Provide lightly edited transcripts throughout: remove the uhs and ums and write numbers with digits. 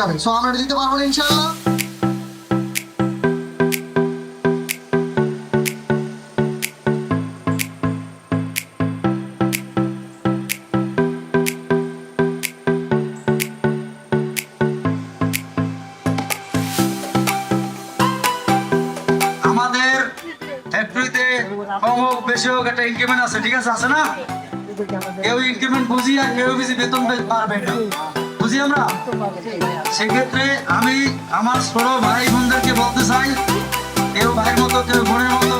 যাবে। সো আমরা দিতে পারবো না ইনশাআল্লাহ। আমাদের ফ্যাক্টরিতে কম হোক বেশি হোক একটা ইনক্রিমেন্ট আছে, ঠিক আছে? আছে না? কেউ ইনক্রিমেন্ট বুঝি আর কেউ বেশি বেতন পারবে না, বুঝি আমরা। সেক্ষেত্রে আমি আমার ছোট ভাই বোনদেরকে বলতে চাই, কেউ ভাইয়ের মতো কেউ বোনের মতো।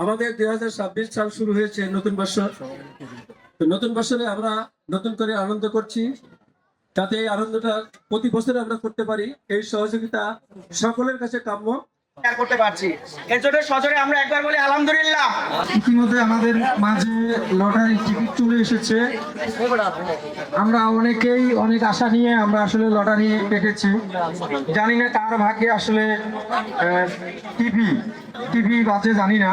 আমাদের 2026 সাল শুরু হয়েছে, নতুন বছর। তো নতুন বছরে আমরা নতুন করে আনন্দ করছি, যাতে এই আনন্দটা প্রতি বছরে আমরা করতে পারি, এই সহযোগিতা সকলের কাছে কাম্য করতে পারছি। এর জন্য সজোরে আমরা একবার বলি আলহামদুলিল্লাহ। ইতিমধ্যে আমাদের মাঝে লটারি টিকিট চলে এসেছে। আমরা অনেকেই অনেক আশা নিয়ে আমরা আসলে লটারি কেটেছি। জানি না কার ভাগ্যে আসলে টিভি বাজে, জানি না।